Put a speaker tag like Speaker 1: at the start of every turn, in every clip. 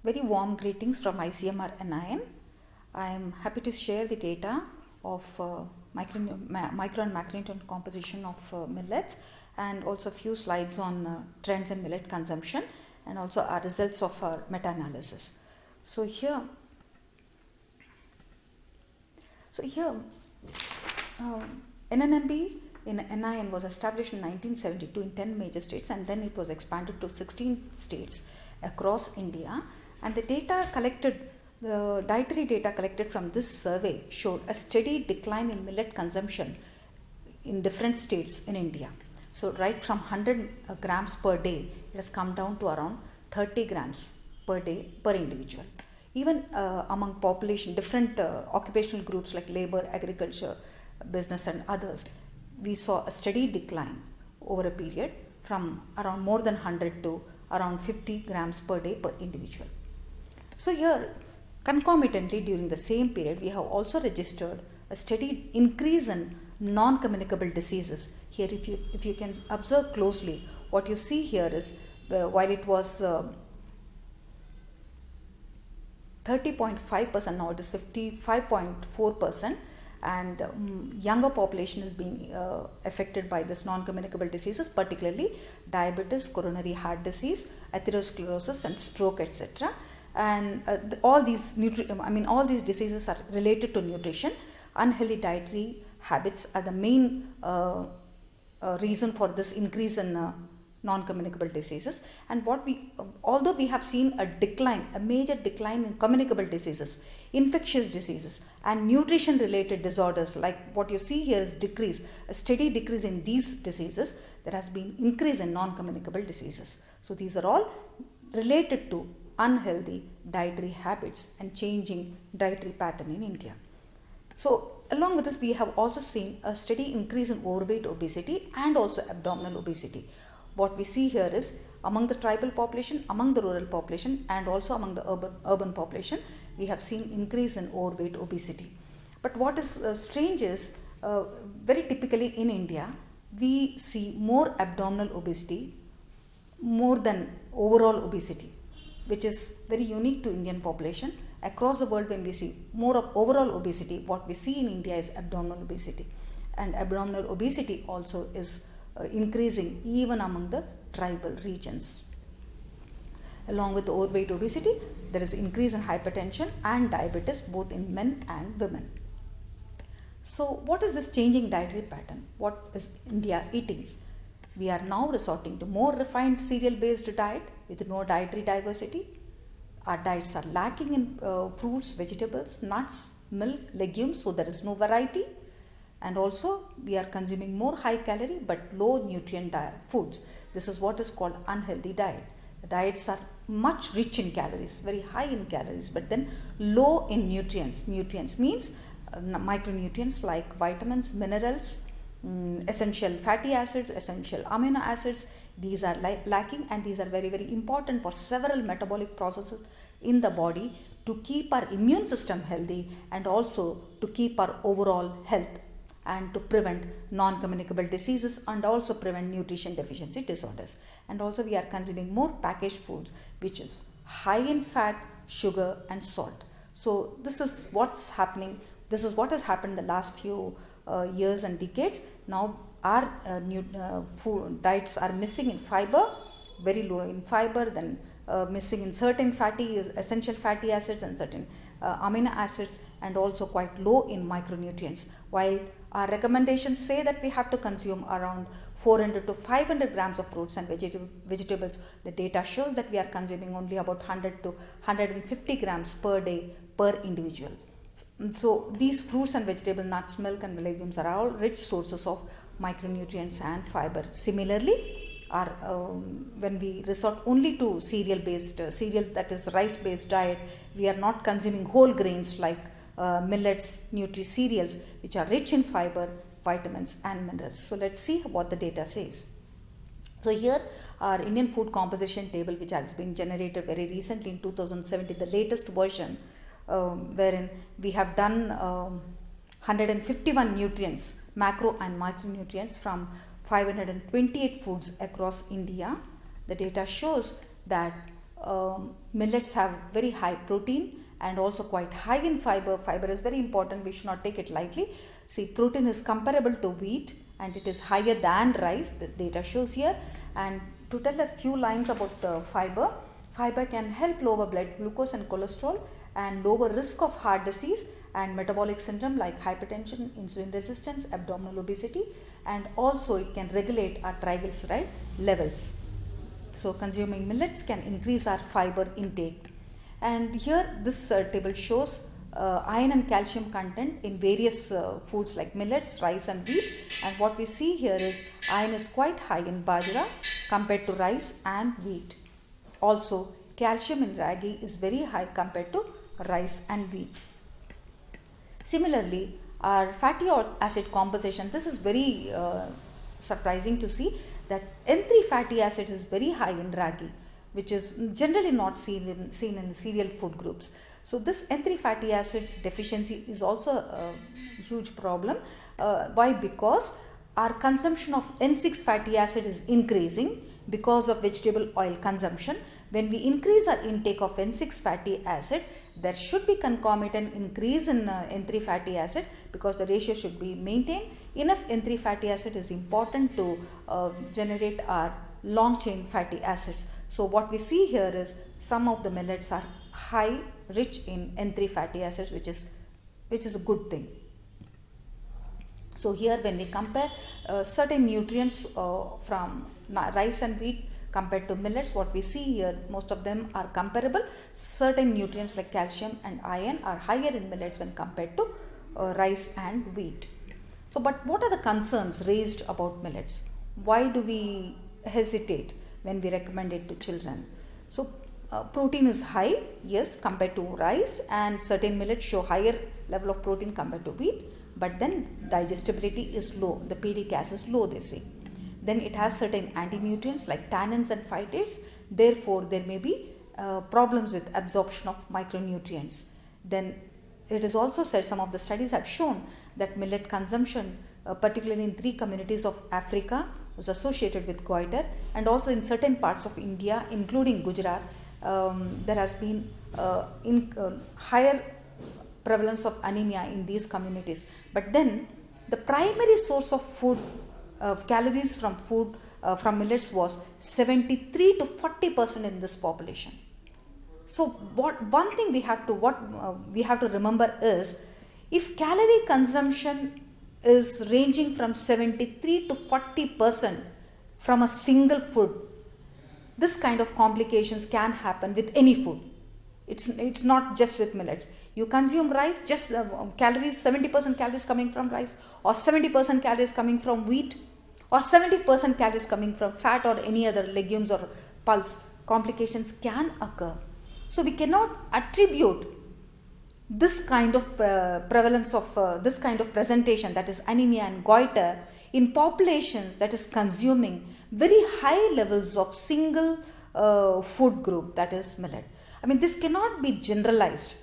Speaker 1: Very warm greetings from ICMR NIN. I am happy to share the data of micro and macronutrient composition of millets, and also a few slides on trends in millet consumption, and also our results of our meta-analysis. So here NNMB in NIN was established in 1972 in 10 major states, and then it was expanded to 16 states across India. And the dietary data collected from this survey showed a steady decline in millet consumption in different states in India. So right from 100 grams per day, it has come down to around 30 grams per day per individual. Even among population, different occupational groups like labor, agriculture, business and others, we saw a steady decline over a period from around more than 100 to around 50 grams per day per individual. So here, concomitantly during the same period, we have also registered a steady increase in non-communicable diseases. Here, if you can observe closely, what you see here is while it was 30.5%, now it is 55.4%, and younger population is being affected by this non-communicable diseases, particularly diabetes, coronary heart disease, atherosclerosis and stroke, etc. And all these diseases are related to nutrition. Unhealthy dietary habits are the main reason for this increase in non-communicable diseases. And although we have seen a major decline in communicable diseases, infectious diseases and nutrition related disorders, like what you see here is a steady decrease in these diseases, there has been increase in non-communicable diseases. So these are all related to unhealthy dietary habits and changing dietary pattern in India. So along with this, we have also seen a steady increase in overweight, obesity and also abdominal obesity. What we see here is among the tribal population, among the rural population and also among the urban population, we have seen increase in overweight, obesity. But what is strange is very typically in India, we see more abdominal obesity more than overall obesity, which is very unique to Indian population. Across the world, when we see more of overall obesity, what we see in India is abdominal obesity. And abdominal obesity also is increasing even among the tribal regions. Along with the overweight, obesity, there is increase in hypertension and diabetes both in men and women. So what is this changing dietary pattern? What is India eating? We are now resorting to more refined cereal-based diet with no dietary diversity. Our diets are lacking in fruits, vegetables, nuts, milk, legumes, so there is no variety. And also we are consuming more high calorie but low nutrient foods. This is what is called unhealthy diet. The diets are much rich in calories, very high in calories, but then low in nutrients. Nutrients means micronutrients like vitamins, minerals, essential fatty acids, essential amino acids. These are lacking, and these are very, very important for several metabolic processes in the body to keep our immune system healthy and also to keep our overall health and to prevent non-communicable diseases and also prevent nutrition deficiency disorders. And also we are consuming more packaged foods which is high in fat, sugar and salt. So this is what's happening. This is what has happened the last few years and decades. Now our food diets are missing in fiber, very low in fiber, then missing in certain essential fatty acids and certain amino acids, and also quite low in micronutrients. While our recommendations say that we have to consume around 400 to 500 grams of fruits and vegetables, the data shows that we are consuming only about 100 to 150 grams per day per individual. So these fruits and vegetables, nuts, milk and legumes are all rich sources of micronutrients and fiber. Similarly, when we resort only to cereal that is rice based diet, we are not consuming whole grains like millets, cereals, which are rich in fiber, vitamins and minerals. So let's see what the data says. So here our Indian food composition table, which has been generated very recently in 2017, the latest version, wherein we have done 151 nutrients, macro and micronutrients from 528 foods across India. The data shows that millets have very high protein and also quite high in fiber. Fiber is very important, we should not take it lightly. See, protein is comparable to wheat and it is higher than rice, the data shows here. And to tell a few lines about fiber, fiber can help lower blood glucose and cholesterol and lower risk of heart disease and metabolic syndrome like hypertension, insulin resistance, abdominal obesity, and also it can regulate our triglyceride levels. So consuming millets can increase our fiber intake. And here this table shows iron and calcium content in various foods like millets, rice and wheat. And what we see here is iron is quite high in bajra compared to rice and wheat. Also calcium in ragi is very high compared to rice and wheat. Similarly, our fatty acid composition, this is very surprising to see that N3 fatty acid is very high in ragi, which is generally not seen in cereal food groups. So this N3 fatty acid deficiency is also a huge problem. Why? Because our consumption of N6 fatty acid is increasing because of vegetable oil consumption. When we increase our intake of N6 fatty acid, there should be concomitant increase in N3 fatty acid because the ratio should be maintained. Enough N3 fatty acid is important to generate our long chain fatty acids. So what we see here is some of the millets are high, rich in N3 fatty acids, which is a good thing. So here when we compare certain nutrients from rice and wheat compared to millets, what we see here, most of them are comparable. Certain nutrients like calcium and iron are higher in millets when compared to rice and wheat. So but what are the concerns raised about millets? Why do we hesitate when we recommend it to children? So protein is high, yes, compared to rice, and certain millets show higher level of protein compared to wheat, but then digestibility is low, the PDCAS is low, they say. Then it has certain anti-nutrients like tannins and phytates, therefore there may be problems with absorption of micronutrients. Then it is also said, some of the studies have shown that millet consumption, particularly in 3 communities of Africa, was associated with goiter, and also in certain parts of India, including Gujarat, there has been higher prevalence of anemia in these communities. But then the primary source of food, calories from food from millets was 73 to 40% in this population. So one thing we have to remember is, if calorie consumption is ranging from 73 to 40% from a single food, this kind of complications can happen with any food. It's not just with millets. You consume rice, just calories, 70% calories coming from rice, or 70% calories coming from wheat, or 70% calories coming from fat or any other legumes or pulse, complications can occur. So we cannot attribute this kind of prevalence of this kind of presentation, that is anemia and goiter, in populations that is consuming very high levels of single food group, that is millet. I mean, this cannot be generalized.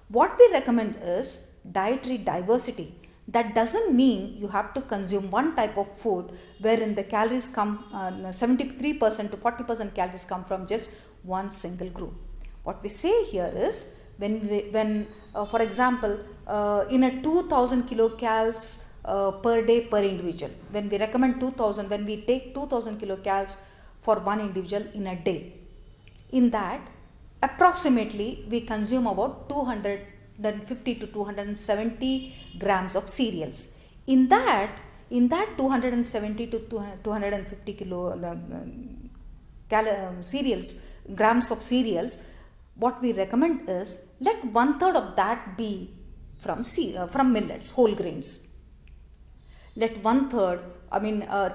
Speaker 1: What we recommend is dietary diversity. That doesn't mean you have to consume one type of food wherein the calories come, 73% to 40% calories come from just one single group. What we say here is, when for example, in a 2000 kilocals per day per individual, when we recommend 2000, when we take 2000 kilocals for one individual in a day, in that approximately we consume about 250 to 270 grams of cereals. In that 270 to 250 cereals, grams of cereals, what we recommend is, let 1/3 of that be from millets, whole grains. Let 1/3,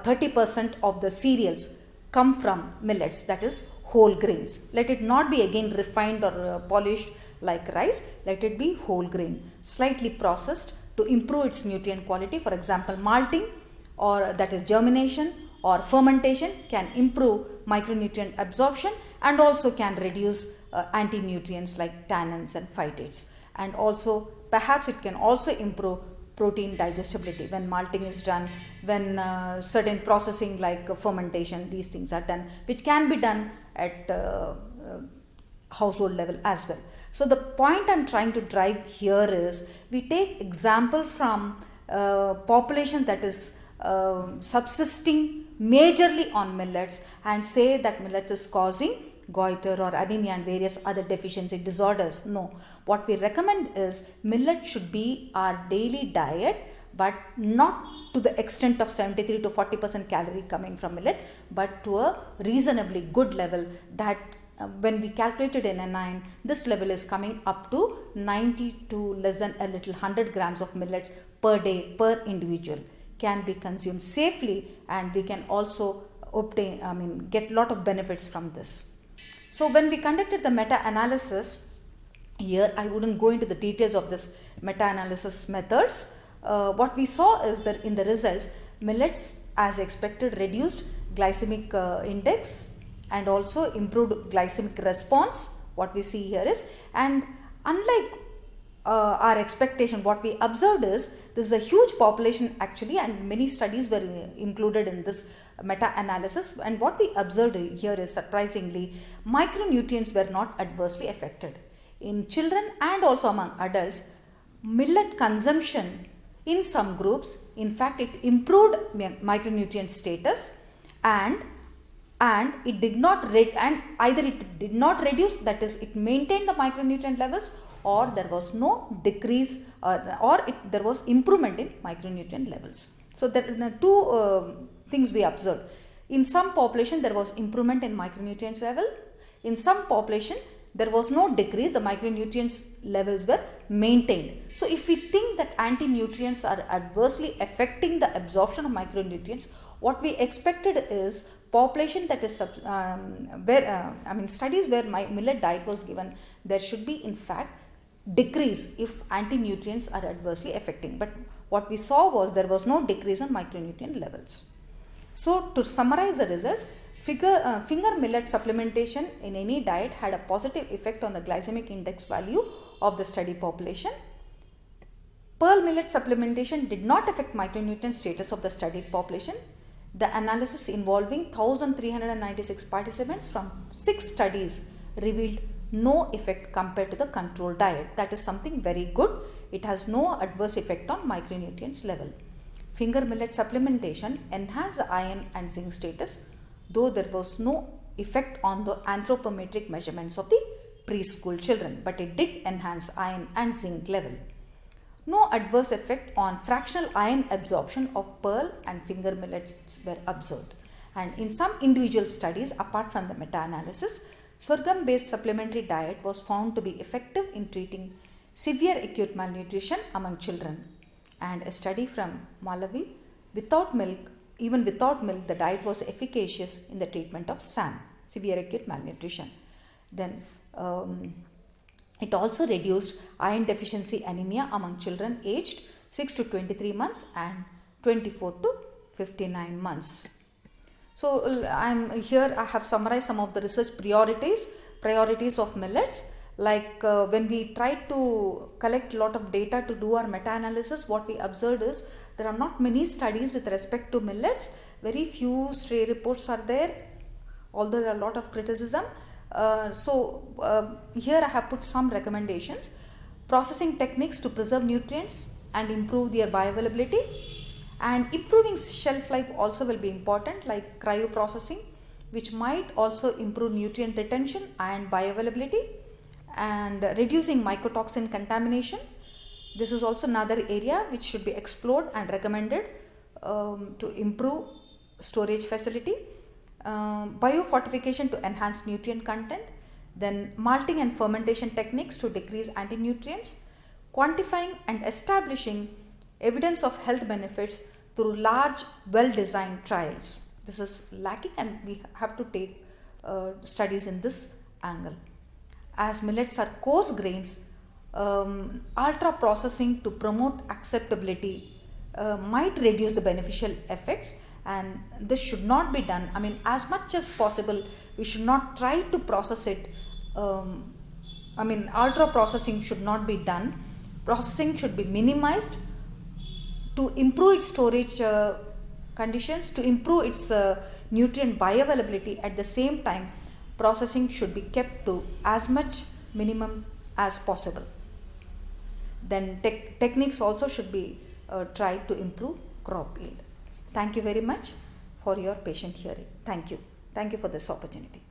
Speaker 1: 30% of the cereals come from millets, that is whole grains. Let it not be again refined or polished like rice. Let it be whole grain, slightly processed to improve its nutrient quality. For example, malting, or that is germination or fermentation, can improve micronutrient absorption and also can reduce anti-nutrients like tannins and phytates. And also perhaps it can also improve protein digestibility when malting is done, when certain processing like fermentation, these things are done, which can be done at household level as well. So the point I'm trying to drive here is we take example from population that is subsisting majorly on millets and say that millets is causing goiter or anemia and various other deficiency disorders. No, what we recommend is millet should be our daily diet, but not to the extent of 73 to 40% calorie coming from millet, but to a reasonably good level that when we calculated in N9, this level is coming up to 90 to less than a little 100 grams of millets per day per individual can be consumed safely, and we can also obtain, get a lot of benefits from this. So when we conducted the meta-analysis, here I wouldn't go into the details of this meta-analysis methods. What we saw is that in the results, millets as expected reduced glycemic index and also improved glycemic response. What we see here is, and unlike our expectation, what we observed is this is a huge population actually, and many studies were included in this meta-analysis, and what we observed here is surprisingly micronutrients were not adversely affected in children and also among adults. Millet consumption in some groups, in fact, it improved micronutrient status, and it did not either it did not reduce, that is it maintained the micronutrient levels, or there was no decrease there was improvement in micronutrient levels. So there are two things we observed. In some population there was improvement in micronutrients level. In some population there was no decrease, the micronutrients levels were maintained. So if we think that anti-nutrients are adversely affecting the absorption of micronutrients, what we expected is population that is studies where millet diet was given, there should be in fact decrease if anti-nutrients are adversely affecting. But what we saw was there was no decrease in micronutrient levels. So to summarize the results, finger millet supplementation in any diet had a positive effect on the glycemic index value of the study population. Pearl millet supplementation did not affect micronutrient status of the studied population. The analysis involving 1,396 participants from 6 studies revealed no effect compared to the control diet. That is something very good. It has no adverse effect on micronutrients level. Finger millet supplementation enhanced the iron and zinc status, though there was no effect on the anthropometric measurements of the preschool children, but it did enhance iron and zinc level. No adverse effect on fractional iron absorption of pearl and finger millets were observed. And in some individual studies, apart from the meta-analysis, sorghum based supplementary diet was found to be effective in treating severe acute malnutrition among children. And a study from Malawi, even without milk, the diet was efficacious in the treatment of SAM, severe acute malnutrition. Then it also reduced iron deficiency anemia among children aged 6 to 23 months and 24 to 59 months. So I have summarized some of the research priorities of millets. Like when we tried to collect a lot of data to do our meta-analysis, what we observed is there are not many studies with respect to millets. Very few stray reports are there, although there are a lot of criticism. Here I have put some recommendations. Processing techniques to preserve nutrients and improve their bioavailability, and improving shelf life also will be important, like cryoprocessing, which might also improve nutrient retention and bioavailability, and reducing mycotoxin contamination. This is also another area which should be explored and recommended to improve storage facility. Biofortification to enhance nutrient content, then malting and fermentation techniques to decrease anti-nutrients, quantifying and establishing evidence of health benefits through large, well-designed trials. This is lacking, and we have to take studies in this angle. As millets are coarse grains, ultra processing to promote acceptability might reduce the beneficial effects, and this should not be done. As much as possible, we should not try to process it. Ultra processing should not be done. Processing should be minimized to improve its storage conditions, to improve its nutrient bioavailability. At the same time, processing should be kept to as much minimum as possible. Then techniques also should be tried to improve crop yield. Thank you very much for your patient hearing. Thank you. Thank you for this opportunity.